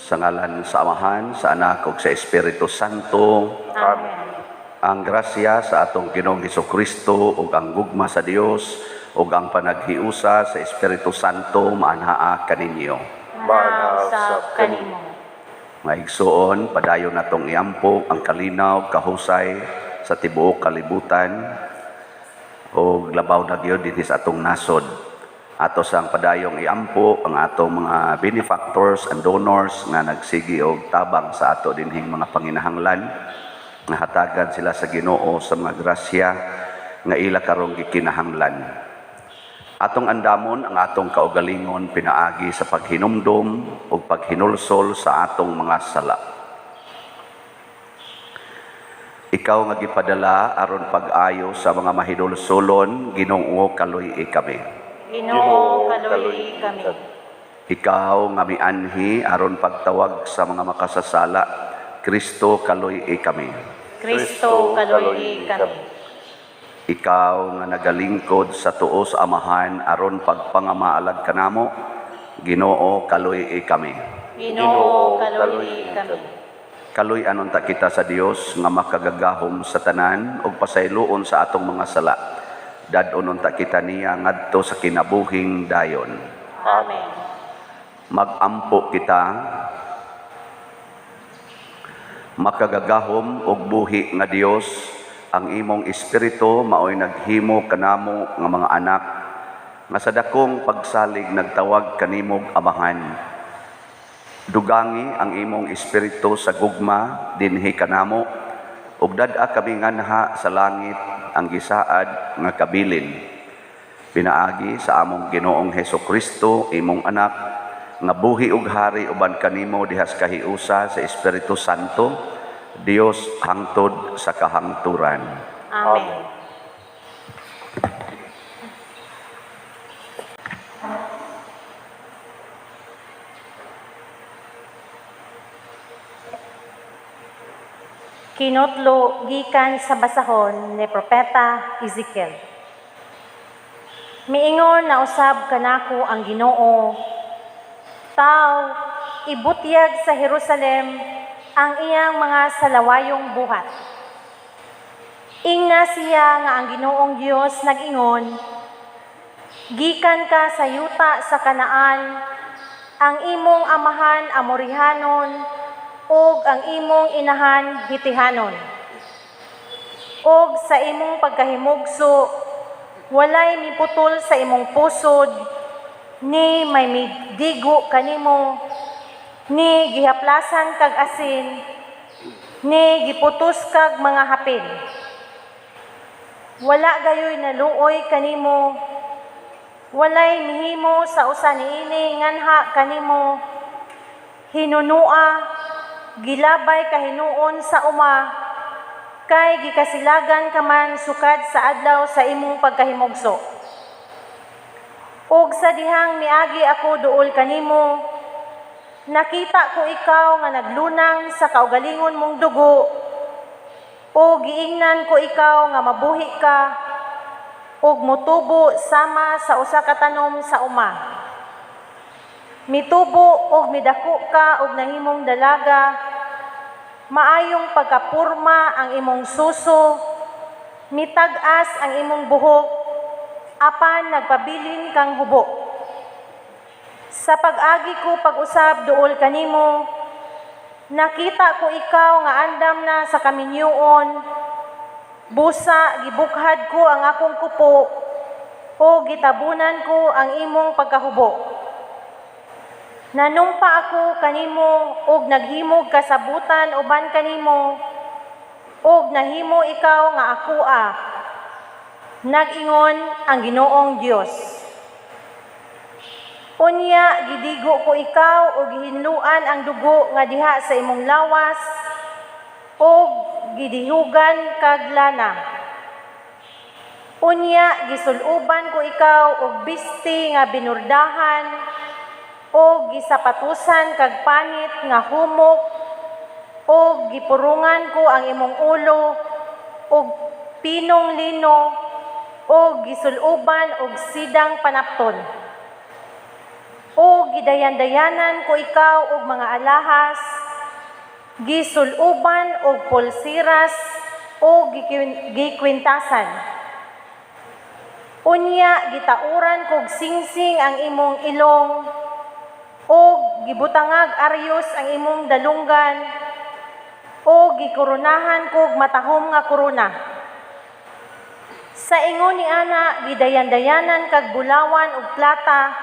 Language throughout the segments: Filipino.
Sa ngalan sa Amahan, sa Anak ug sa Espiritu Santo. Amen. Ang grasya sa atong Ginoong Hesukristo ug ang gugma sa Dios ug ang panaghiusa sa Espiritu Santo maanhaa kaninyo. Manaw sa kanimo. Maigsoon, padayon natong iampo ang kalinaw, kahusay sa tibuok kalibutan o labaw na gyud dinhi sa atong nasod. Ato sang padayong iampo ang atong mga benefactors and donors nga nagsigi og tabang sa ato dinhing mga panginahanglan nga hatagan sila sa Ginoo sa mga grasya nga ila karong gikinahanglan. Atong andamon ang atong kaugalingon pinaagi sa paghinumdum ug paghinulsol sa atong mga sala. Ikaw nga gipadala aron pag-ayo sa mga mahinulsolon, Ginoo kaluy kami. Ginoo kaluy kami. Ikaw nga mianhi aron pagtawag sa mga makasasala, Kristo kaluy kami. Kristo kaluy kami. Ikaw nga nagalingkod sa tuo sa Amahan aron pagpangamaalag kanamo, Ginoo kaluy kami. Ginoo kaluy kami. Kaluy anon ta kita sa Dios nga makagagahom sa tanan ug pasayloon sa atong mga sala. Dadonon ta kita niya ngadto sa kinabuhing dayon. Amen. Magampo kita, makagagahom og buhi nga Dios, ang imong espiritu maoy naghimo kanamo nga mga anak nga sa dakong pagsalig nagtawag kanimog Amahan. Dugangi ang imong espiritu sa gugma dinhi kanamo ug dad-a kami nganha sa langit ang gisaad nga kabilin. Pinaagi sa among Ginoong Hesukristo, imong anak, nga buhi ug hari uban kanimo dihas kahiusa sa Espiritu Santo, Dios hangtod sa kahangturan. Amen. Kinutlo gikan sa basahon ni Propeta Ezekiel. Miingon na usab kanako ang Ginoo, Tao, ibutyag sa Jerusalem ang iyang mga salawayong buhat. Ingna siya nga ang Ginoong Dios nag-ingon, gikan ka sa yuta sa Kanaan, ang imong amahan Amorihanon, ug ang imong inahan Hitihanon. Ug sa imong pagkahimugso, walay miputol sa imong pusod, ni may midigo kanimo, ni gihaplasan kag asin, ni giputos kag mga hapin. Wala gayoy naluoy kanimo, walay mihimo sa usa niini nganha kanimo, hinunua, gilabay kahinuon sa uma, kay gikasilagan ka man sukad sa adlaw sa imong pagkahimugso. Ug sa dihang miagi ako duol kanimo, nakita ko ikaw nga naglunang sa kaugalingon mong dugo, o giingnan ko ikaw nga mabuhi ka, ug motubo sama sa usa ka tanom sa uma. Mitubo ug midako ka ug nahimong dalaga, maayong pagkapurma ang imong suso, mitag-as ang imong buhok, apan nagpabilin kang hubo. Sa pag-agi ko pag-usab duol kanimo, nakita ko ikaw nga andam na sa kaminyuon, busa gibukhad ko ang akong kupo, o gitabunan ko ang imong pagkahubo. Nanumpa ako kanimo ug naghimog kasabutan uban kanimo ug nahimo ikaw nga akoa. Nag-ingon ang Ginoong Dios. Unya gidigo ko ikaw ug gihinluan ang dugo nga diha sa imong lawas ug gidihugan kag lana. Unya gisuluban ko ikaw og bisti nga binurdahan o gisapatusan kag panit nga humok, o gipurungan ko ang imong ulo og pinong lino, o gisuluban og sidang panapton. O gidayan-dayanan ko ikaw og mga alahas, gisuluban og pulsiras o gikwintasan. Unya gitauran kog singsing ang imong ilong o gibutangag aryos ang imong dalunggan o gikoronahan kog matahom nga korona. Sa ingon ni ana gidayan-dayanan kag bulawan ug plata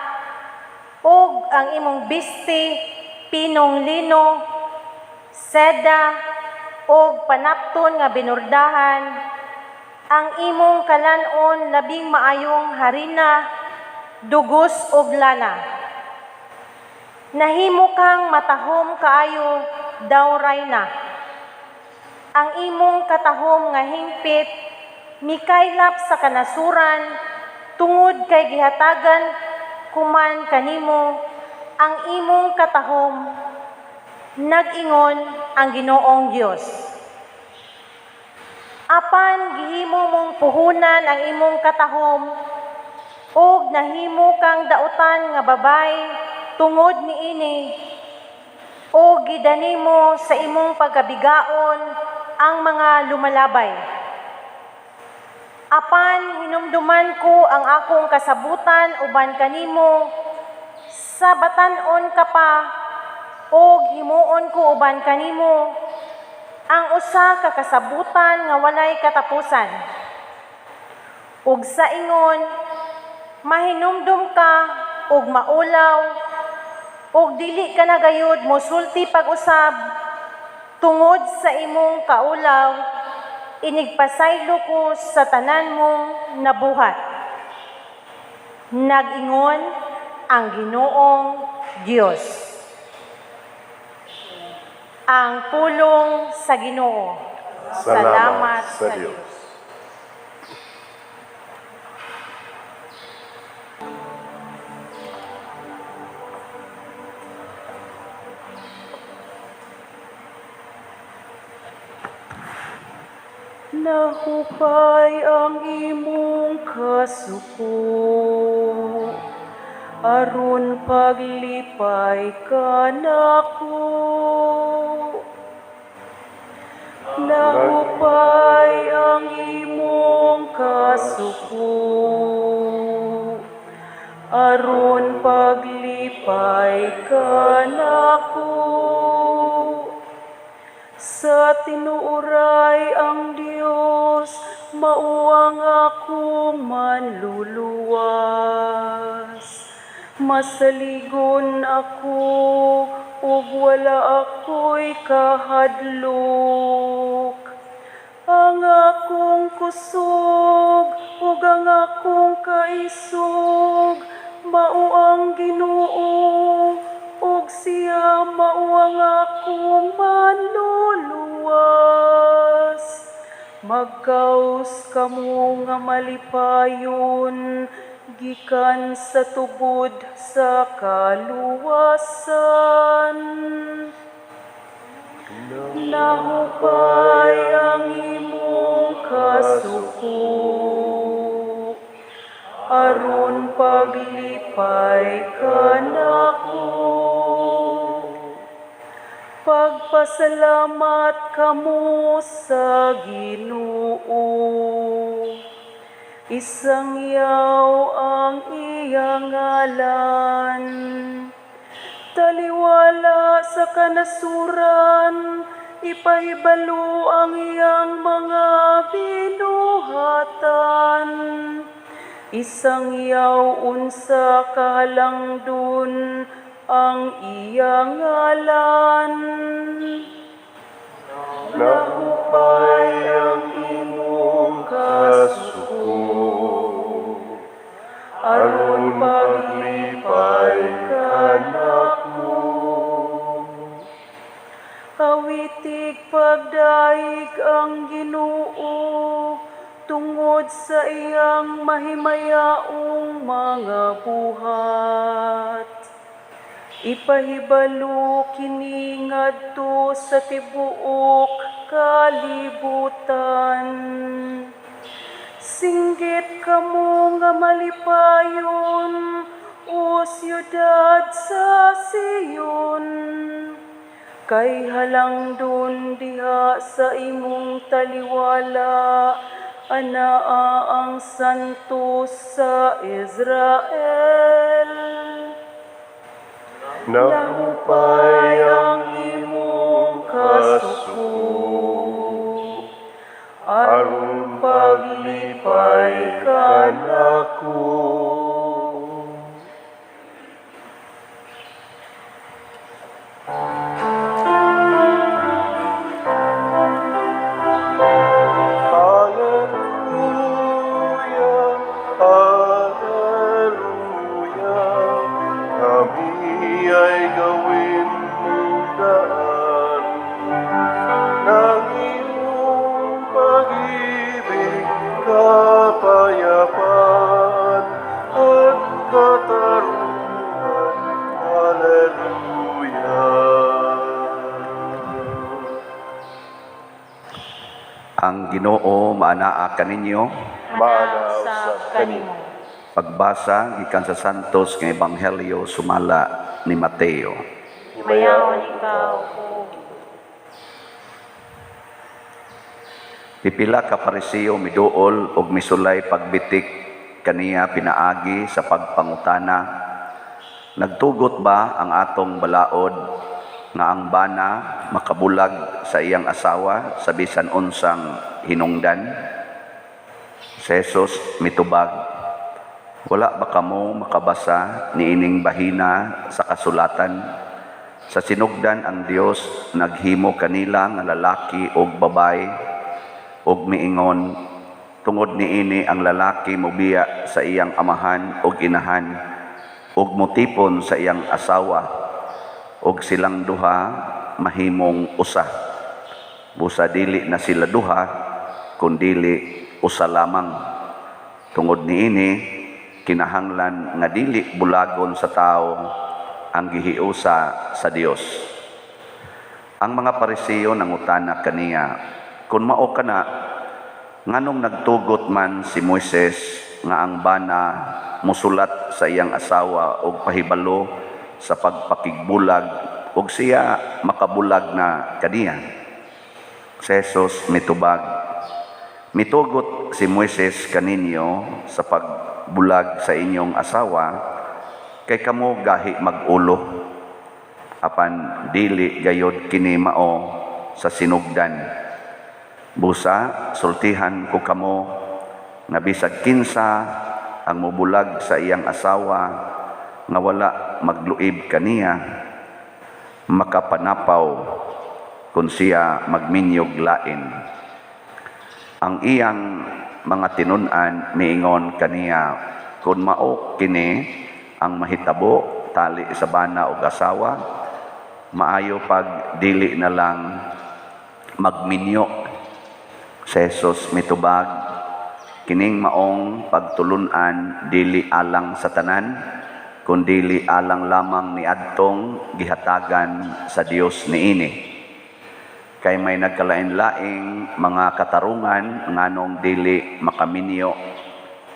ug ang imong bisti pinong lino, seda ug panapton nga binurdahan, ang imong kalanon labing maayong harina, dugos ug lana. Nahimo kang matahom kaayo dawray na. Ang imong katahom nga hingpit mikaylap sa kanasuran tungod kay gihatagan kuman kanimo ang imong katahom, nag-ingon ang Ginoong Dios. Apan gihimo mong puhunan ang imong katahom ug nahimo kang dautan nga babay tungod niini o gidani mo sa imong pagkabigaon ang mga lumalabay. Apan hinumduman ko ang akong kasabutan uban kanimo, sa batan-on ka pa o himuon ko uban kanimo ang usa ka kasabutan nga walay katapusan. Ug sa ingon mahinumdum ka ug maulaw ug dili ka na gayud mosulti pag-usab tungod sa imong kaulaw. Inigpasaylo ko sa tanan mong nabuhat. Nag-ingon ang Ginoong Diyos. Ang pulong sa Ginoo. Salamat sa Diyos. Nahupay ang imong kasuko, aron paglipay ka nako. Nahupay ang imong kasuko, aron paglipay ka nako. Sa tinuuray ang Dios, mauang akong manluluwas. Masaligon ako, ug wala ako'y kahadlok. Ang akong kusog, ug ang akong kaisog, mauang Ginoo, ug siya mauang akong manluluwas. Magkaos kamo nga malipayon, gikan sa tubod sa kaluwasan. Nahupay ang imong kasuko, aron paglipay ka nako. Pagpasalamat kamo sa Ginoo, isangyaw ang iyang ngalan. Taliwala sa kanasuran, ipahibalo ang iyang mga binuhatan. Isangyaw unsa kahalangdon ang iyang ngalan. Nahupay ang imong kasuko, aron paglipay ka nako. Awitig pagdaig ang Ginoo, tungod sa iyang mahimayaong mga buhat. Ipahibalo kini ngadto sa tibuok kalibutan. Singgit kamo nga malipayon, o siyudad sa Siyon. Kay halangdon diha sa imong taliwala, anaa ang santo sa Israel. Nahupay ang imong kasuko, aron paglipay kanako. Ang Ginoo maanaa kaninyo. Manaw sa kanimo. Pagbasa gikan sa Santos nga Ebanghelyo sumala ni Mateo. Himayaon ikaw, o Pipila ka Pariseo miduol og misulay pagbitik kaniya pinaagi sa pagpangutana. Nagtugot ba ang atong balaod nga ang bana makabulag sa iyang asawa sa bisan unsang hinungdan? Si Jesus mitubag, wala ba kamo makabasa niining bahina sa kasulatan? Sa sinugdan ang Dios naghimo kanila nga lalaki ug babae, ug miingon, tungod niini ang lalaki mobiya sa iyang amahan ug inahan, ug motipon sa iyang asawa, ug silang duha mahimong usa. Busa dili na sila duha, kundili usa lamang. Tungod niini, kinahanglan nga dili bulagon sa tao ang gihiusa sa Dios. Ang mga Pariseo nangutana kaniya, kung mao kana, nganong nagtugot man si Moises nga ang bana musulat sa iyang asawa og pahibalo sa pagpakigbulag ug siya makabulag na kaniya? Si Jesus mitubag, mitugot si Moises kaninyo sa pagbulag sa inyong asawa, kay kamo gahi mag-ulo, apan dili gayod kini mao sa sinugdan. Busa, sultihan ko kamo nga bisag kinsa ang mubulag sa iyang asawa nga wala magluib kaniya, makapanapaw kung siya magminyog lain. Ang iyang mga tinun-an miingon kaniya, kung mao kini ang mahitabo tali sa bana ug asawa, maayo pag dili na lang magminyo. Si Jesus mitubag, kining maong pagtulun-an dili alang sa tanan, kundili alang lamang ni adtong gihatagan sa Dios niini. Kay may nagkalain-laing mga katarungan nganong dili makaminyo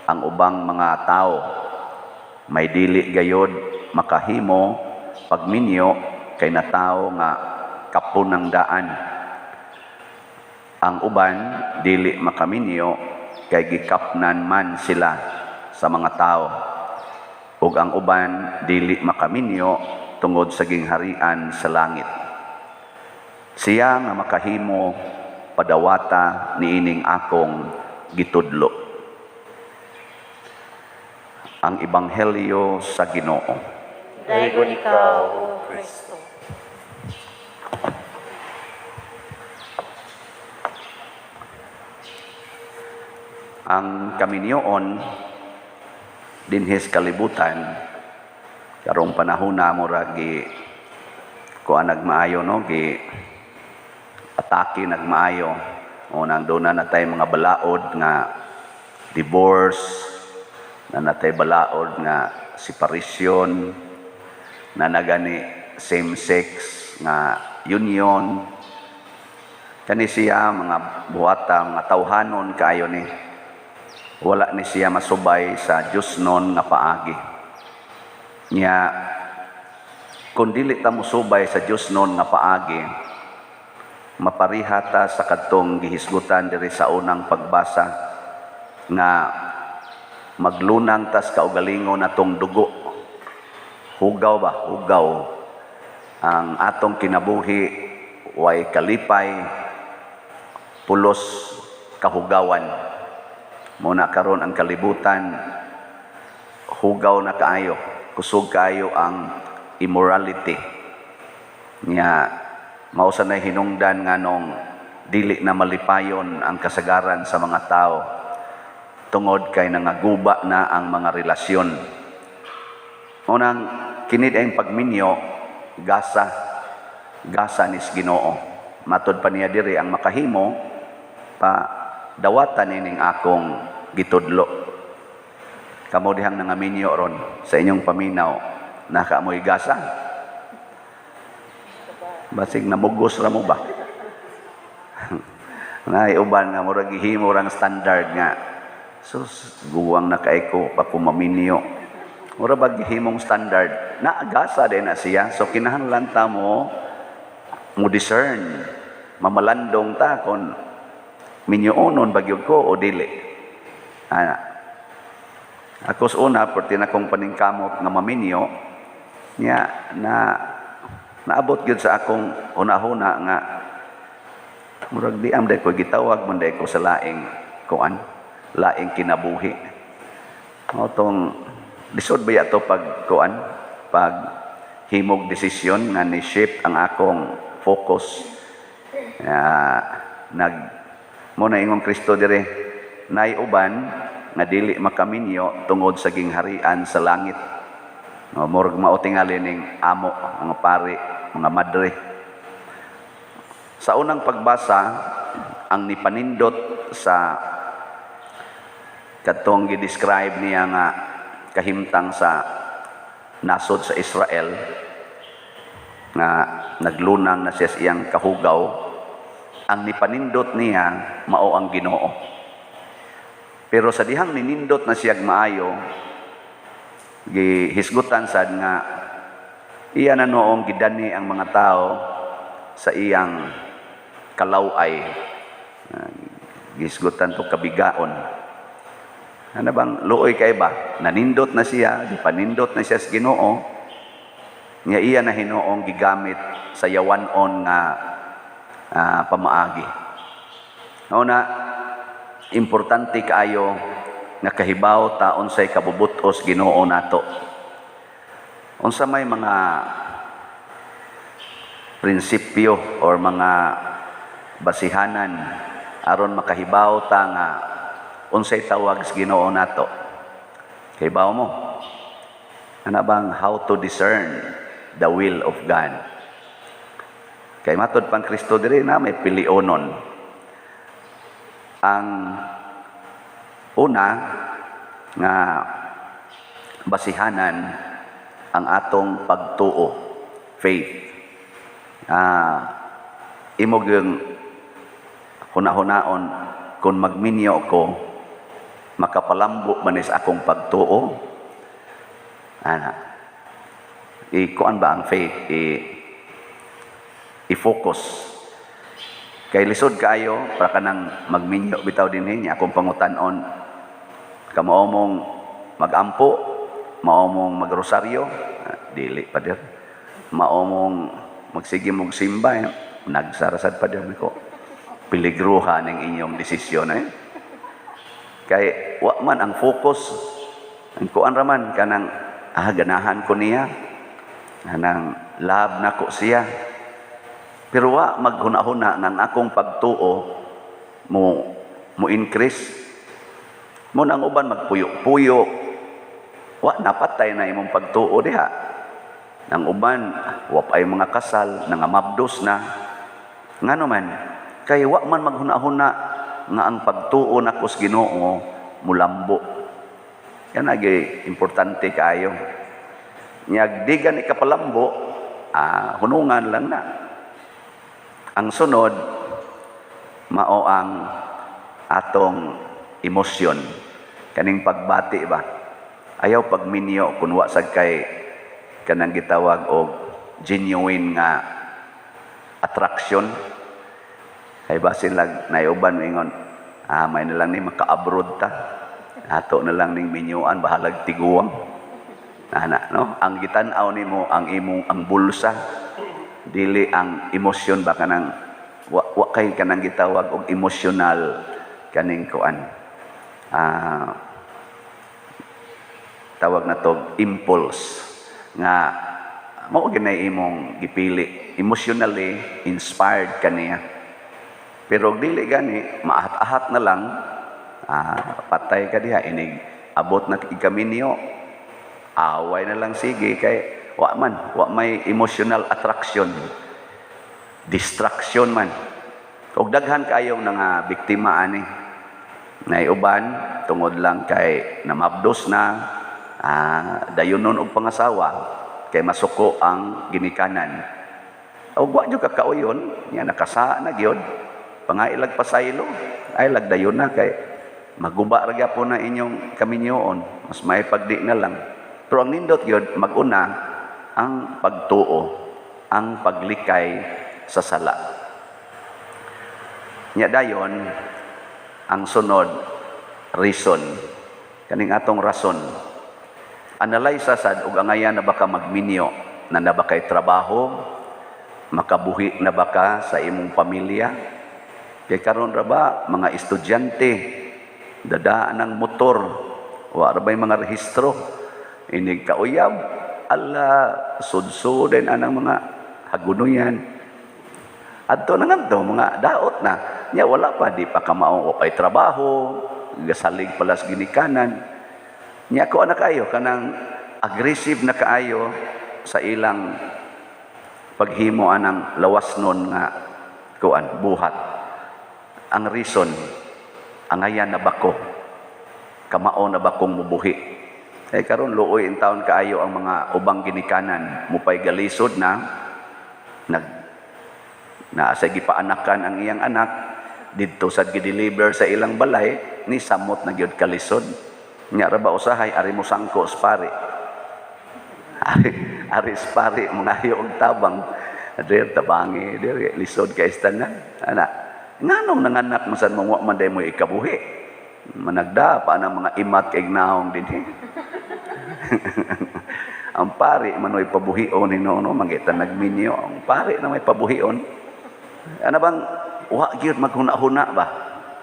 ang ubang mga tao. May dili gayod makahimo pagminyo kay natao nga kapunang daan. Ang uban dili makaminyo kay gikapnan man sila sa mga tao. Ug ang uban dili makaminyo tungod sa gingharian sa langit. Siya nga makahimo padawata niining akong gitudlo. Ang Ebanghelyo sa Ginoo. daygon ikaw, o Kristo. Ang kaminyoon dinhis kalibutan karong panahon na mo ra gi kuan nagmaayo no gi atake nagmaayo o nandoon na natay mga balaod nga divorce, na natay balaod nga separation, na nagani same sex nga union. Kani siya mga buhata mga tawhanon kaayo ni wala ni siya masubay sa Dios non nga paagi. Nya kung dili ta musubay sa Dios noon nga paagi, maparihata sa kadtong gihisgutan diri sa unang pagbasa nga maglunang tas kaugalingon natong dugo. Hugaw ba? Hugaw. Ang atong kinabuhi way kalipay, pulos kahugawan. Muna karon ang kalibutan, hugaw na kaayo, kusog kaayo ang immorality. Nya mao sa nay hinungdan nga nung dili na malipayon ang kasagaran sa mga tao tungod kay nangaguba na ang mga relasyon. Unang kinid ang pagminyo, gasa nis Ginoo. Matod pa niya diri ang makahimo pa dawatan ining akong gitudlo. Kamo dihang nangaminyo ron sa inyong paminaw, nakaamoy gasa. Basig namugos ra mo ba? Nay uban nga murag gihimo rang standard nga. Sus, guwang na kay ko pa kumaminyo. Mura ba gihimong standard? Naagasa din na siya. So kinahanglan ta mo discern. Mamalandong ta kung minyoonon bagyog ko o dili. Ako sa una, perti na kong paningkamot nga maminyo, niya naabot gyud sa akong una-huna nga murag di am day ko gitawag man day ko sa laing kinabuhi. Otong lisod ba yato pag himog desisyon nga ni shape ang akong focus. Muna ingong Kristo dire, nay uban nga dili makaminyo tungod sa gingharian sa langit. Murag mao tingali ning amo, mga pari, mga madre. Sa unang pagbasa, ang nipanindot sa kadtong gi-describe niya nga kahimtang sa nasod sa Israel nga naglunang na siya iyang kahugaw, ang nipanindot niya mao ang Ginoo. Pero sa dihang ninindot na siyag maayo, gihisgutan sad nga iya na noong gidani ang mga tao sa iyang kalaway. Gihisgutan to kabigaon. Ano bang luoy kay ba? Nanindot na siya, di panindot na siya sa Ginoo. Nga iya na hinoong gigamit sa yawanon nga pamaagi. Una, importante kaayo nga kahibaw ta unsay kabubutos Ginoo nato. Unsa may mga prinsipyo or mga basihanan aron makahibaw ta nga unsay tawag sa Ginoo nato. Kahibaw mo. Ano bang how to discern the will of God? Kay matod pang Kristo diri na may pilionon. Ang una nga basihanan ang atong pagtuo, faith. Imog yung huna-hunaon kung magminyo ko, makapalambo manis akong pagtuo. Kuan ba ang faith? I-focus. Kay lisod kaayo para kanang magminyo bitaw din niya akong pangutan-on. Kamao mong magampo, mao mong magrosaryo, dili pa dir. Mao mong magsige mong simba, nagsarasad pa dir ko. Piligruha ng inyong desisyon Kay wa man ang focus. Ang kuan raman kanang ganahan ko niya. Kanang love na ko siya. Pero wa maghuna-huna ng akong pagtuo mo increase. Mo nang uban magpuyo-puyo. Wa napatay na imong pagtuo diha. Nang uban wa pa ay mga kasal, nangamabdos na. Ngano man kay wa man maghuna-huna nga ang pagtuo nako sa Ginoo mulambo. Yan agi importante kaayo. Nyag di gani kapalambo, hunungan lang na. Ang sunod mao ang atong emosyon. Kaning pagbati ba? Ayaw pagminyo kun wa sad kay kanang gitawag og genuine nga attraction. Kay basin lang naiuban ingon, may na lang ni maka-abroad ta. Ato na lang ning minyuan bahalag tiguang. Ana, no? Ang gitan-aw nimo ang imong ang bulsa, dili ang emosyon ba kanang wa kay kanang gitawag og emotional kaning kuan. Tawag na to impulse nga mao ginay imong gipili, emotionally inspired kaniya. Pero dili gani maahat-ahat na lang, patay ka diha inig abot na ikaminyo, away na lang sige kay wa may emotional attraction, distraction man. Og daghan kayong nga biktima ani naiuban tungod lang kay namabdos na, dayonon og pangasawa kay masuko ang ginikanan. Og wa jud ka kauyon nya nakasa na gyud. Pangailag pasaylo, ay lagdayon na kay maguba ra gyapon na inyong kaminyoon, mas may pagdi na lang. Pero ang nindot yun, maguna ang pagtuo, ang paglikay sa sala. Nya dayon, ang sunod, reason, kaning atong rason. Analyze sad ug angayan na baka magminyo, na nabakay trabaho, makabuhi na baka sa imong pamilya. Kay karon ra ba mga estudyante dadaan ng motor, wa ra bay mga rehistro, inig kauyab, ala sudsuden anang mga hagunoyan. Adto na ngadto mga daot na nya wala pa di pa kamao o pay trabaho, gasalig palas ginikanan. Nya ko ana kayo kanang aggressive na kaayo sa ilang paghimo anang lawasnon nga kuan buhat. Ang reason, angayan na bako, kamao na bakong mubuhi. Kay karon luoy in taon kaayo ang mga ubang ginikanan, mupay galisod na sa gipaanakan ang iyang anak didto sad gideliver sa ilang balay ni samot na gyud kalisod. Nya ra ba usahay ari mo sangko spari. Ari spari mangayo og tabang. Adre tabangi dire lisod kay istanan. Ana nganong nanganak mo sad mo man day mo ikabuhi. Managda pa ang mga imat kay gnahong dinhi. Ang pari manoy pabuhion ni no mangita nagminyo. Ang pari na may pabuhion. Ano bang wa gyud maghuna-huna ba?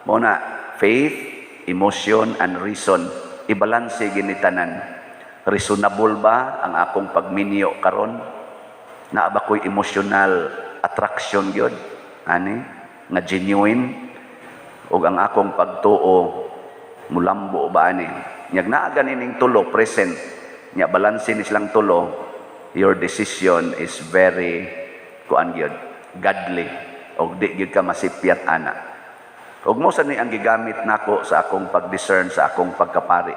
Mo na faith, emotion and reason ibalanse ginitanan. Reasonable ba ang akong pagminyo karon? Naa ba ko'y emotional attraction gyud? Ani nga genuine ug ang akong pagtuo mulambo ba ani? Nyag naa ganing tulo present. Nya balanse ni silang tulo. Your decision is very kuan gyud godly og di gyud ka masipyat ana. Ug mo sa ni ang gigamit nako sa akong pag-discern sa akong pagkapari.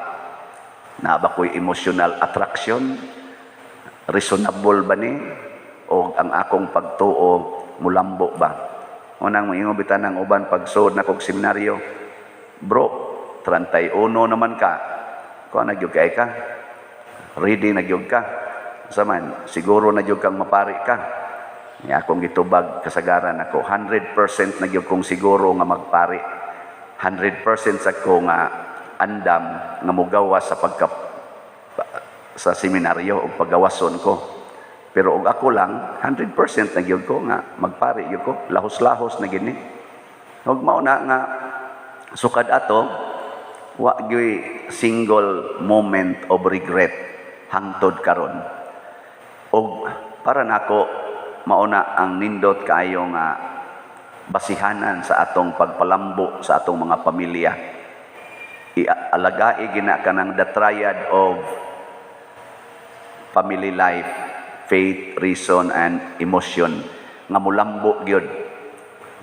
Na ba ko'y emotional attraction? Reasonable ba ni? O ang akong pagtuo mulambo ba? Unang moingon bitan ng uban pagsuod na kog seminaryo. Bro, 31 naman ka. Kuha na gyud kay ka. Ready na gyud ka. Saman, siguro na gyud kang mapari ka. Nya akong gitubag kasagaran ako 100% na gyud kong siguro nga magpari. 100% sa ko nga andam nga mogawas sa seminaryo o paggawason ko. Pero og ako lang 100% na gyud ko nga magpari gyud ko, lahos-lahos na gini. Ug mao na nga sukad ato wa gyud single moment of regret hangtod karon. Og para nako mao na ang nindot kaayo nga basihanan sa atong pagpalambo sa atong mga pamilya. Ialagai gina kanang the triad of family life, faith, reason, and emotion nga mulambo gyud.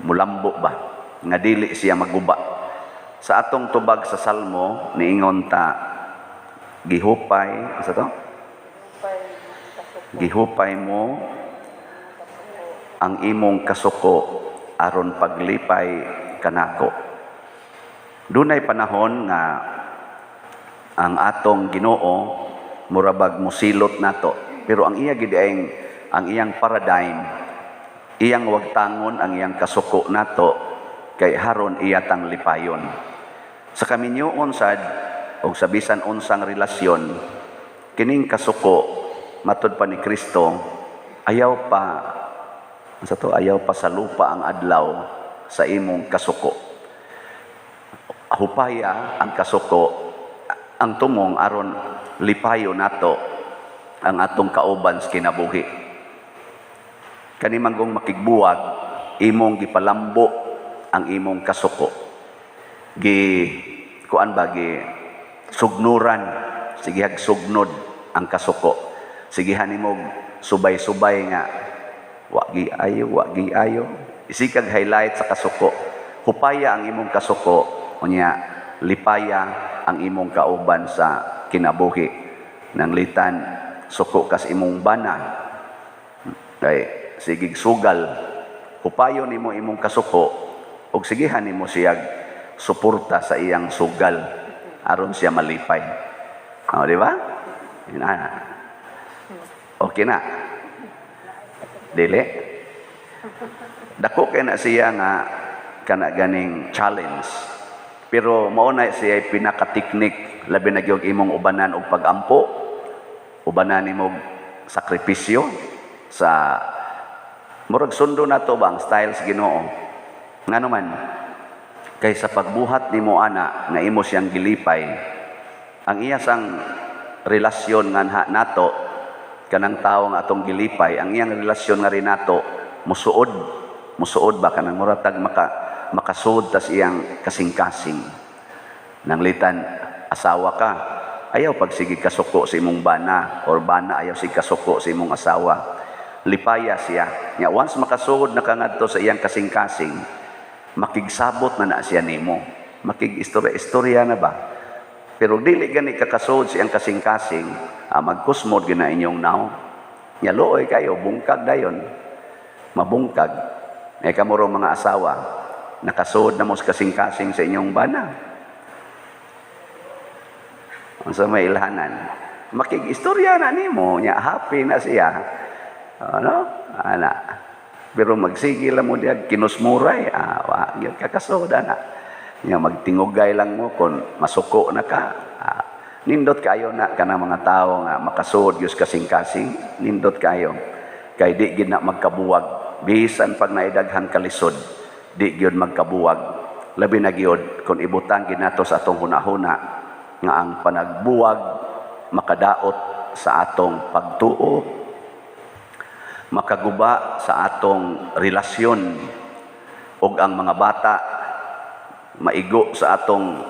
Mulambo ba? Nga dili siya maguba. Sa atong tubag sa Salmo, niingon ta, gihupay, sa to? Gihupay mo ang imong kasuko aron paglipay kanako. Dunay panahon nga ang atong Ginoo murabag musilot nato Pero ang iya gid ay ang iyang paradigm, iyang wagtangon ang iyang kasuko nato kay haron iya tang lipayon. Sa kaminyoon sad og sa bisan unsang relasyon, kining kasuko matud pa ni Kristo ayaw pa sa lupa ang adlaw sa imong kasuko. Hupaya ang kasuko ang tumong aron lipayo nato ang atong kauban sa kinabuhi. Kani manggong makigbuwag imong gipalambo ang imong kasuko. Sugnuran, sige sugnod ang kasuko. Sigihan nimo subay-subay nga wagi ayo. Isikag highlight sa kasuko. Hupaya ang imong kasuko, unya lipaya ang imong kauban sa kinabuhi. Nang litan suko kas imong bana. Kay sigig sugal. Hupayon nimo imong kasuko ug sigihan nimo siyag suporta sa iyang sugal aron siya malipay. Di ba? Okay na. Dili. Dako kay na siya nga kana ganing challenge. Pero mao na siya pinaka-teknik labi na gyud imong ubanan og pag-ampo. Ubanan nimo sakripisyo sa murag sundo nato ba ang style sa Ginoo. Ngano man kay sa pagbuhat nimo ana nga imo siyang gilipay, ang iya sang relasyon nga nato kanang tawo nga atong gilipay, ang iyang relasyon nga rin nato musuod ba kanang muratag makasuod tas iyang kasing-kasing. Nang litan asawa ka, ayaw pagsigi kasuko sa imong bana or bana ayaw sig kasuko sa imong asawa. Lipaya siya. Nya once makasuod na kangadto sa iyang kasing-kasing, makigsabot na siya nimo. Makig-istorya na ba? Pero dili gani kakasuod sa iyang kasing-kasing, magkusmod gina inyong now. Nya looy kayo, bungkag dayon. Mabungkag. May kamuro mga asawa, nakasuod na mo sa kasing-kasing sa inyong bana. Ang sa may ilhanan, makig-istorya na nimo, nya happy na siya. Pero magsige lang mo diyan, kinusmuray, yun kakasoda na. Nya magtingugay lang mo kung masuko na ka. Nindot kayo na kanang mga tao nga makasuod yus kasing-kasing, nindot kayo. Kay di gid na magkabuwag. Bisan pag naidaghan kalisod, di gyud magkabuwag. Labi na gyud kung ibutang gid nato sa atong hunahuna nga ang panagbuwag makadaot sa atong pagtuo, makaguba sa atong relasyon, ug ang mga bata maigo sa atong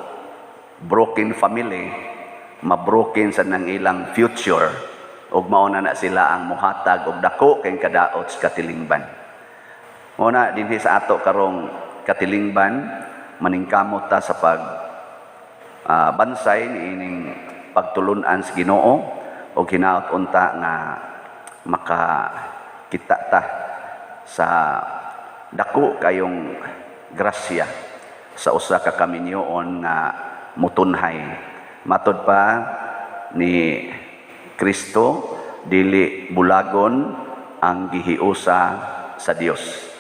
broken family, mabroken sa nang ilang future, ug mauna na sila ang muhatag og dako kay kadaot sa katilingban. Una dinhi sa ato karong katilingban, maningkamot ta sa bansay niining pagtulunan sa Ginoo ug hinaot unta nga makakita ta sa dako kayong grasya sa usa ka kaminyoon nga mutunhay. Matud pa ni Kristo, dili bulagon ang gihiusa sa Dios.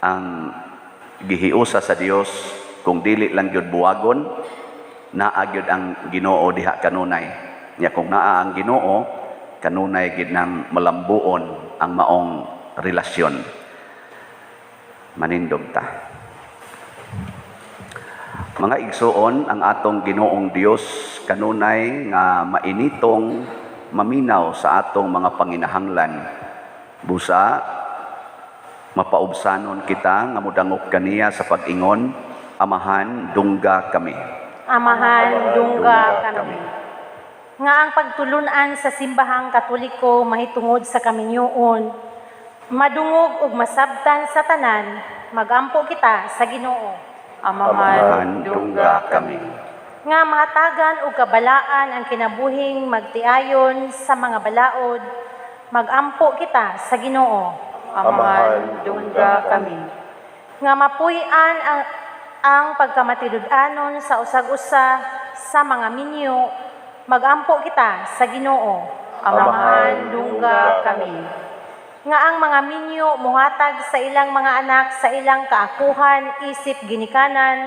Ang gihiusa sa Dios kung dili lang gyud buwagon, naa gyud ang Ginoo diha kanunay. Nya kung naa ang Ginoo, kanunay gid nang malambuon ang maong relasyon. Manindog ta. Mga igsuon, ang atong Ginoong Dios kanunay nga mainitong maminaw sa atong mga panginahanglan. Busa mapaubsanon kita nga mudangop kaniya sa pag-ingon, Amahan, dungga kami. Amahan, dungga kami. Nga ang pagtulunan sa simbahang Katoliko mahitungod sa kaminyoon, madungog ug masabtan sa tanan, magampo kita sa Ginoo. Amahan, dungga kami. Nga mahatagan ug kabalaan ang kinabuhing magtiayon sa mga balaod, magampo kita sa Ginoo. Amahan, dungga kami. Nga mapuy-an ang pagkamatinud-anon sa usag-usa sa mga minyo, magampo kita sa Ginoo. Amahan, dungga kami. Nga ang mga minyo muhatag sa ilang mga anak sa ilang kaakuhan, isip, ginikanan,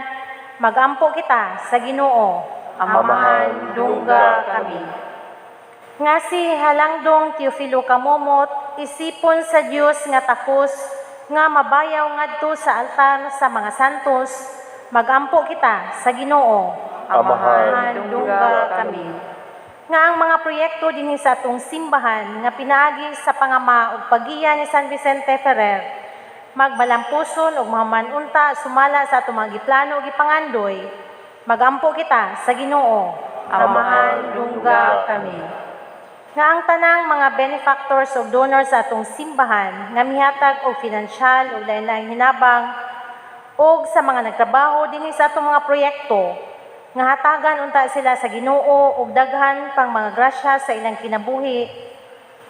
magampo kita sa Ginoo. Amahan, dungga kami. Nga si Halangdong Teofilo Kamomot, isipon sa Dios nga takos, nga mabayaw ngadto sa altar sa mga santos, magampo kita sa Ginoo. Amahan, dungga kami. Nga ang mga proyekto dinhi sa atong simbahan nga pinaagi sa pangama ug pagiya ni San Vicente Ferrer, magbalampuson ug mamanunta sumala sa atong mga giplano ug gipangandoy, magampo kita sa Ginoo. Amahan, dungga kami. Nga ang tanang mga benefactors ug donors sa atong simbahan nga mihatag og pinansyal ug lain-laing hinabang ug sa mga nagtrabaho dinhi sa atong mga proyekto nga hatagan unta sila sa Ginoo ug daghan pang mga grasya sa ilang kinabuhi.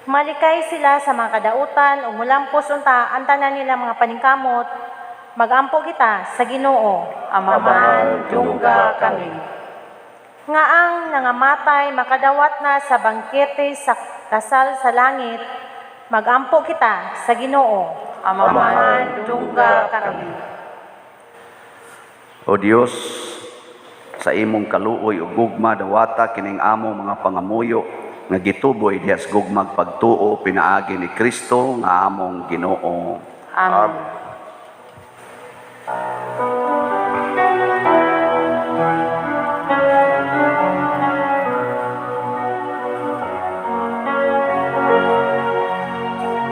Malikay sila sa mga kadautan ug mulampos unta ang tanan nila mga paningkamot. Magampo kita sa Ginoo. Amahan, dungga kami. Nga ang nangamatay makadawat na sa bangkete sa kasal sa langit, magampo kita sa Ginoo. Amahan, dungga kami. O Dios, sa imong kaluoy ug gugma dawata kining among mga pangamuyo nga gituboy diha sa gugmag pagtuo pinaagi ni Kristo nga among Ginoo. Amen.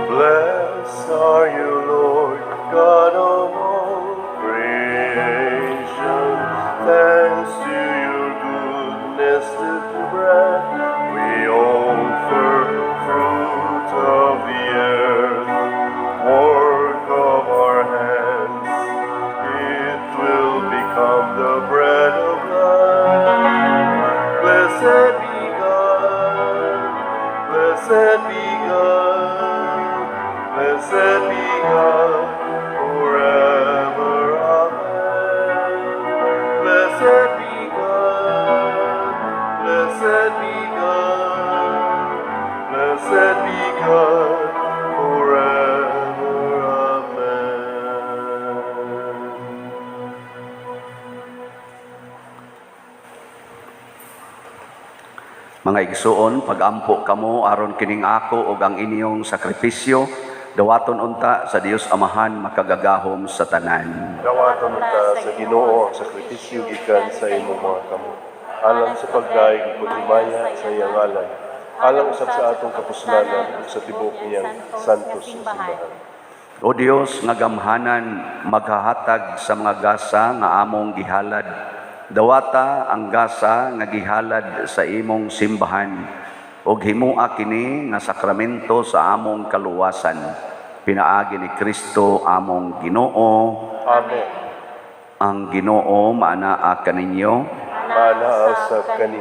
Blessed are you, Lord, God of all creation. Thanks to your goodness that bread we offer, fruit of the earth, work of our hands. It will become the bread of life. Blessed be God, blessed be God. Blessed be God forever, amen. Blessed be God, blessed be God, blessed be God forever, amen. Mga igsuon, pagampo kamo aron kining ako ug ang inyong sakripisyo dawaton unta sa Dios Amahan makagagahom sa tanan. Dawaton ta sa Ginoo ang sakripisyo gikan sa imong mga kamot. Alang sa pagdaig ug paghimaya sa iyang ngalan. Alang usab sa atong kapuslanan ug sa tibuok niyang santos nga simbahan. O Dios nga gamhanan maghahatag sa mga gasa nga among gihalad. Dawata ang gasa nga gihalad sa imong simbahan ug himua kini nga sakramento sa among kaluwasan. Pinaagi ni Kristo among Ginoo. Amen. Ang Ginoo maanaa kaninyo. Manaa sa kanin.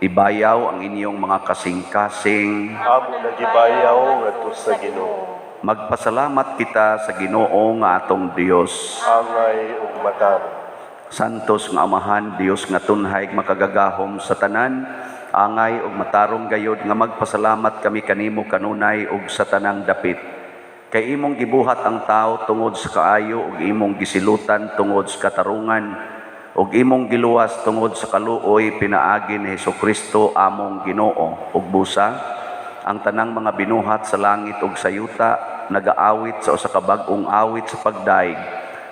Ibayaw ang inyong mga kasing-kasing. Amo nagibayaw ngadto sa Ginoo. Magpasalamat kita sa Ginoo nga atong Dios. Angay ug matarong. Santos nga Amahan, Dios nga tunhay makagagahom sa tanan, angay ug matarong gayod nga magpasalamat kami kanimo kanunay ug sa tanang dapit. Kay imong gibuhat ang tao tungod sa kaayo ug imong gisilutan tungod sa katarungan ug imong giluwas tungod sa kaluoy pinaagi ni Hesukristo among Ginoo ug busa ang tanang mga binuhat sa langit ug sa yuta nagaawit sa usa ka bag-ong awit sa pagdaig.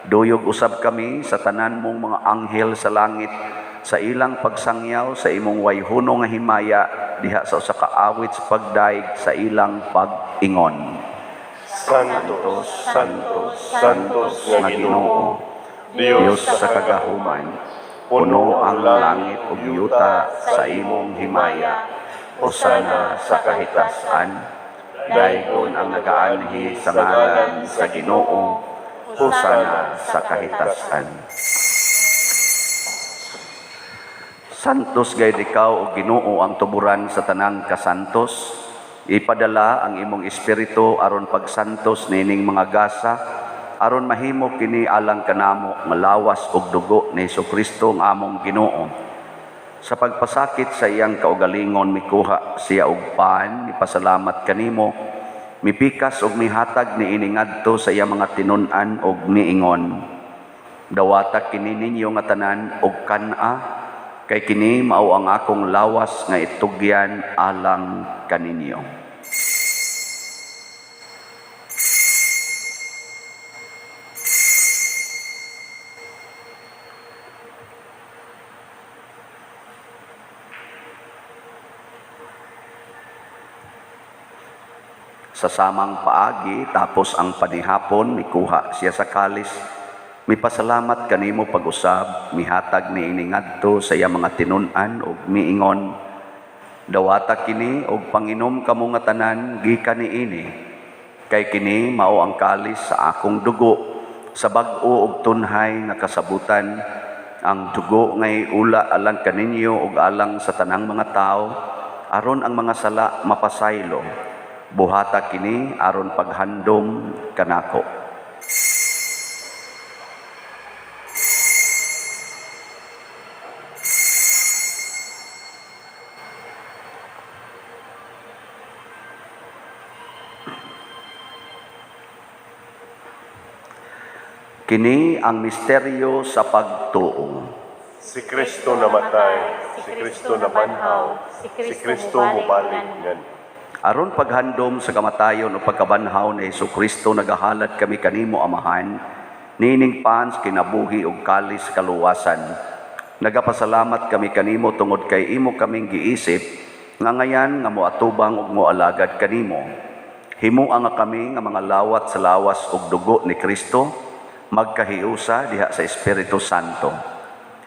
Duyog usab kami sa tanan mong mga anghel sa langit sa ilang pagsangyaw sa imong wayhuno nga himaya diha sa usa ka awit sa pagdaig sa ilang pag-ingon. Santos, Santos, Santos nga Ginoo, Dios sa kagahuman, puno ang langit ug yuta sa imong himaya. Hosana sa kahitasan, daygon ang nagaanhi sa ngalan sa Ginoo. Hosana sa kahitasan. Santos gayud ikaw o Ginoo ang tuburan sa tanang kasantos. Ipadala ang imong espiritu aron pagsantos nining mga gasa aron mahimo kini alang kanamo nga lawas ug dugo ni Hesukristo ang among Ginoo. Sa pagpasakit sa iyang kaugalingon mikuha siya og paan, mipasalamat kanimo, mipikas og mihatag ni iningadto sa iyang mga tinun-an og miingon. Dawata kini ninyo nga tanan og kana, kay kini mao ang akong lawas nga itugyan alang kaninyo. Sa samang paagi, tapos ang panihapon, mikuha siya sa kalis. Mipasalamat kanimo pag-usab, mihatag ni iningadto sa iya mga tinun-an ug miingon. Dawata kini og panginom kamo nga tanan gikan niini. Kay kini mao ang kalis sa akong dugo, sa bag-o ug tunhay nga kasabutan. Ang dugo ngay ula alang kaninyo ug alang sa tanang mga tao, aron ang mga sala mapasaylo. Buhata kini aron paghandom kanako. Kini ang misteryo sa pagtuo. Si Kristo namatay, si Kristo nabanhaw, si Kristo mubalik ngan. Aron paghandom sa kamatayon o pagkabanhaw ni Jesucristo nagahalad kami kanimo amahan, nining pans kinabuhi ug kalis kaluwasan. Nagapasalamat kami kanimo tungod kay imo kaming giisip nga ngayan nga moatubang ug moalagad kanimo. Himua nga kami nga mga lawat sa lawas ug dugo ni Kristo, magkahiusa diha sa Espiritu Santo.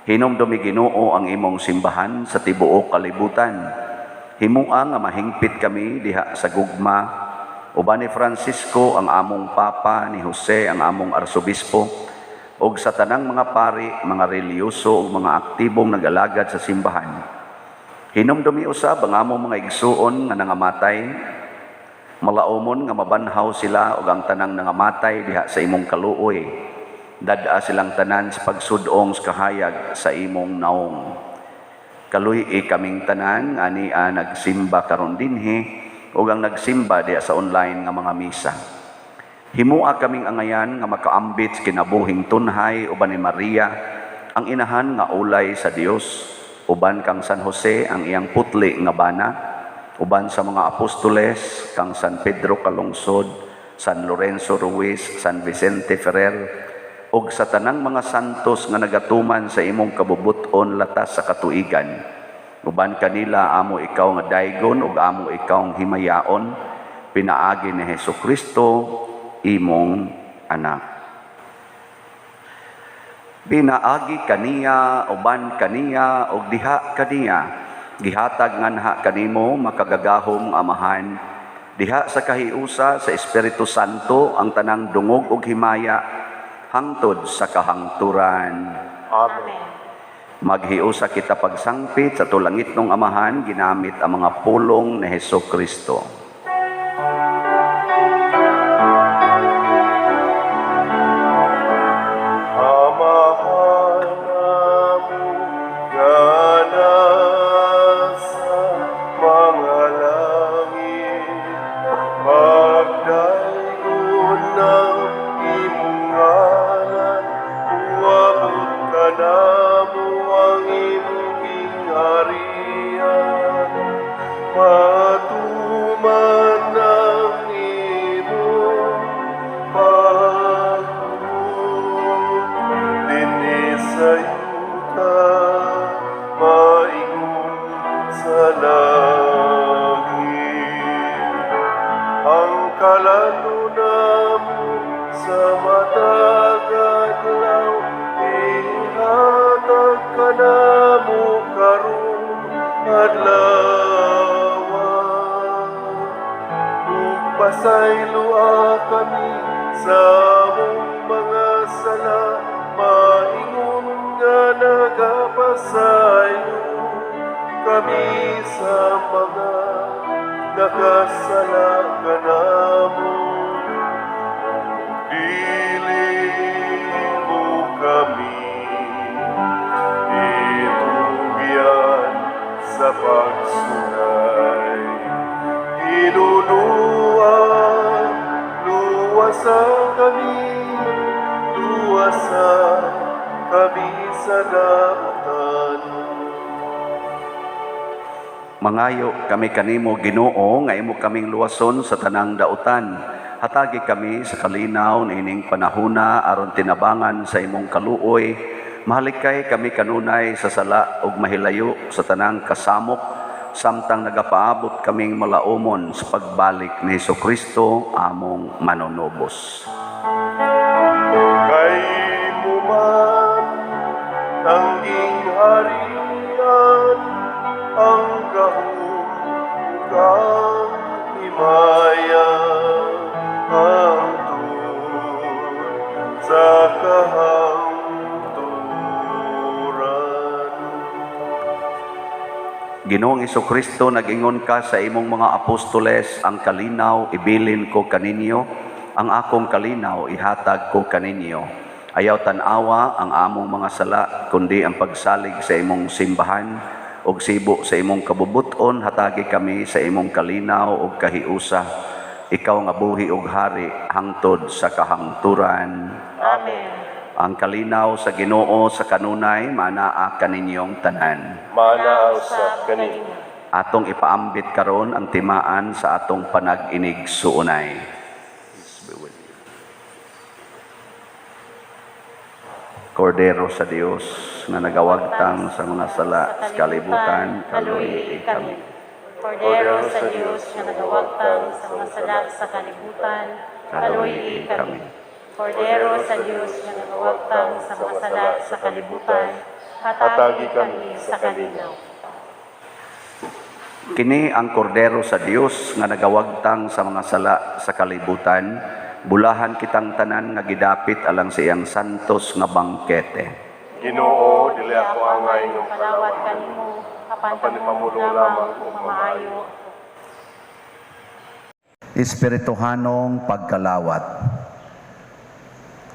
Hinumdumi Ginoo ang imong simbahan sa tibuok kalibutan. Himua nga mahingpit kami diha sa gugma, uban ni Francisco ang among papa, ni Jose ang among arsobispo, ug sa tanang mga pari, mga reliyoso ug mga aktibong nag-alagad sa simbahan. Hinumdumi usab ang among mga igsuon nga nangamatay, malaumon nga mabanhaw sila ug ang tanang nangamatay diha sa imong kaluoy. Dad-a silang tanan sa pagsudong sa kahayag sa imong naong. Kaluy kaming tanan nga niya nagsimba karon dinhi ug ang nagsimba diya sa online nga mga misa. Himua kaming angayan nga makaambit kinabuhing tunhay uban ni Maria, ang inahan nga ulay sa Dios, uban kang San Jose ang iyang putli nga bana, uban sa mga apostoles kang San Pedro Calungsod, San Lorenzo Ruiz, San Vicente Ferrer, ug sa tanang mga santos nga nagatuman sa imong kabubuton latas sa katuigan. Uban kanila amo ikaw nga daygon ug amo ikaw nga himayaon, pinaagi ni Jesucristo imong anak. Pinaagi kaniya uban kaniya ug diha kaniya, gihatag nganha kanimo makagagahom amahan, diha sa kahiusa sa Espiritu Santo ang tanang dungog ug himaya hangtod sa kahangturan. Amen. Maghiusa kita pagsangpit sa tulangit ng amahan ginamit ang mga pulong ni Jesucristo. Amahan namin ganas sa mga langit, pagdayon ng imong ngalan, uwabot ka namo ang imong gingharian, matuman ang imong pagtuon. Dinhi sa yuta, maingon sa langit, ang kalano namo sa matag adlaw, ihatag ka namo karon adlawan. Ug pasaylua kami sa among mga sala, maingon nga nagapasaylo kami sa mga nakasala kanamo. Dili mo kami itugyan luwasa kami, luwasa kami sa daotan. Mangayo kami kanimo Ginoo nga imo kaming luwason sa tanang dautan. Hatagi kami sa kalinaw niining panahuna aron tinabangan sa imong kaluoy. Mahalikay kami kanunay sa sala ug mahilayo sa tanang kasamok samtang nagapaabot kaming malaumon sa pagbalik ni Hesukristo among manunubos. Kay mo man tangging harian ang kahulugan himaya hangtod sa kahangturan. Ginoong Hesukristo, nag-ingon ka sa imong mga apostoles, ang kalinaw ibilin ko kaninyo, ang akong kalinaw ihatag ko kaninyo. Ayaw tanawa ang among mga sala, kundi ang pagsalig sa imong simbahan, og sibo sa imong kabubuton, hatagi kami sa imong kalinaw og kahiusa. Ikaw nga buhi og hari hangtod sa kahangturan. Amen. Ang kalinaw sa Ginoo sa kanunay manaa kaninyong tanan. Manaaw sa kaninyo. Atong ipaambit karon ang timaan sa atong panag-inig suunay. Kordero sa Dios nga nagawagtang sa mga sala sa kalibutan, kaluoy kami. Kordero sa Diyos nga nagawagtang sa mga sala sa kalibutan, kaluoy kami. Kordero sa Diyos nga nagawagtang sa mga sala sa kalibutan, hatagi kami sa kalinaw. Kini ang kordero sa Dios nga nagawagtang sa mga sala sa kalibutan. Bulahan kitang tanan nga gidapit alang sa iyang santos nga bangkete. Ginoo, dili ako angay ng Palawat kanimo, apan pamulo lamang kung mamaayo. Espirituhanong pagkalawat.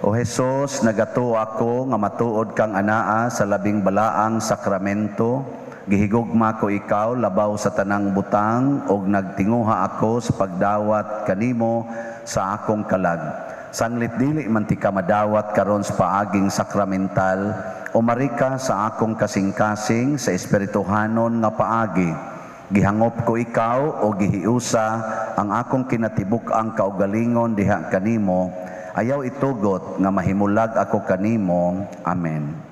O Jesus, nagato ako nga matuod kang anaa sa labing balaang sakramento. Gihigugma ko ikaw labaw sa tanang butang ug nagtinguha ako sa pagdawat kanimo sa akong kalag. Sanglit dili man ti ka madawat karon sa paaging sakramental, umarika sa akong kasing-kasing sa espirituhanon nga paagi. Gihangop ko ikaw o gihiusa ang akong kinatibuk-ang kaugalingon diha kanimo. Ayaw itugot nga mahimulag ako kanimo. Amen.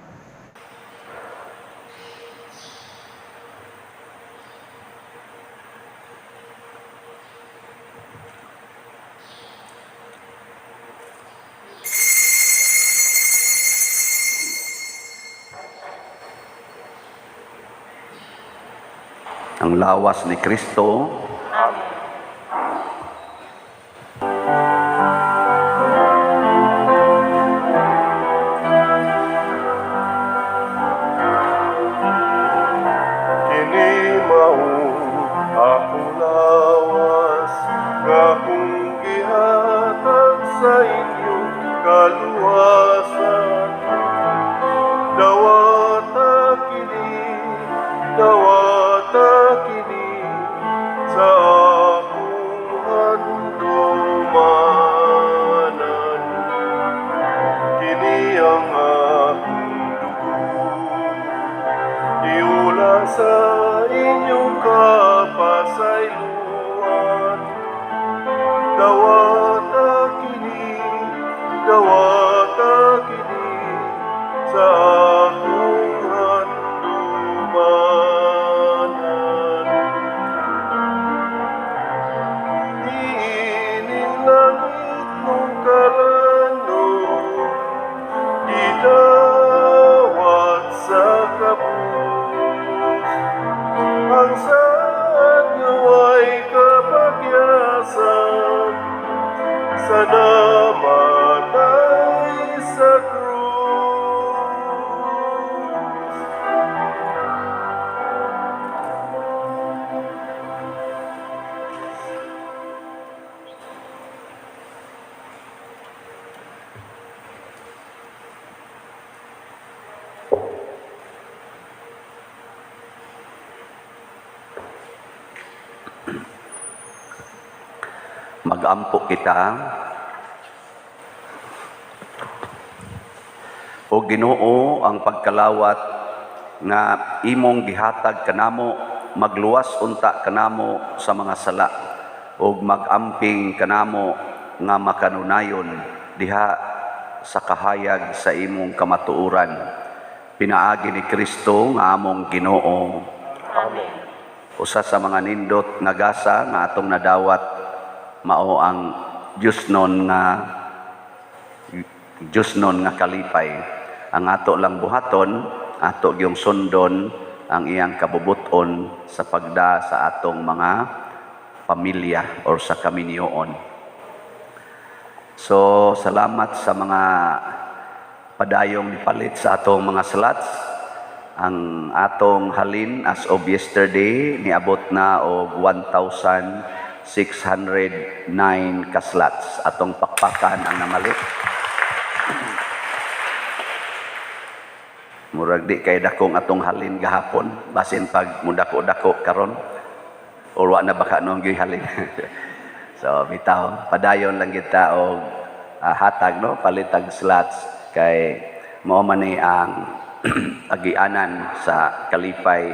Ang lawas ni Kristo, Amen. Kini mao akong lawas nga kung gihatag sa inyo kaluwasan. Dawata kini, dawata kini sa akong handumanan. Kini ang akong dugo, iula sa inyong kapasayloan. Dawata kini, dawata kini sa akong handumanan. Iining langit mong kalano, idawat sa kabus. Ang saan ay kapagyasan sa namatay sa krus. mag-ampo kita O Ginoo, ang pagkalawat nga imong gihatag kanamo, magluwas unta kanamo sa mga sala ug magamping kanamo nga makanunayon diha sa kahayag sa imong kamatuoran. Pinaagi ni Kristo nga among Ginoo. Amen. Usa sa mga nindot nga gasa nga atong nadawat mao ang Diyos nun nga kalipay. Ang ato lang buhaton, ato gyung sundon ang iyang kabubuton sa pagda sa atong mga pamilya or sa kaminyoon. So, salamat sa mga padayong nipalit sa atong mga slats. Ang atong halin as of yesterday, niabot na og 1,609 ka slots. Atong pakpakan ang namalit. Murag di kay dakong atong halin gahapon, basin pag mudako-dako karon or wa na baka nung gyud halin. So bitaw, padayon lang kita og hatag no, palitag slots kay mao man ni ang agianan sa kalipay.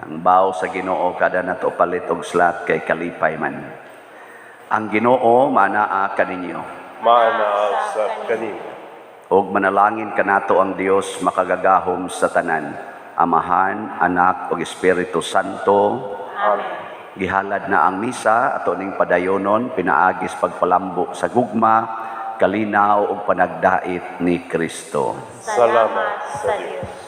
Ang baw sa Ginoo kada nato palit og slot kay kalipay man. Ang Ginoo manaa kaninyo. Maana sa kanimo. Og manalangin kanato ang Dios makagagahom sa tanan, Amahan, Anak ug Espiritu Santo. Amen. Gihalad na ang misa ato ning padayonon, pinaagis pagpalambo sa gugma, kalinaw ug panagdait ni Kristo. Salamat sa Diyos.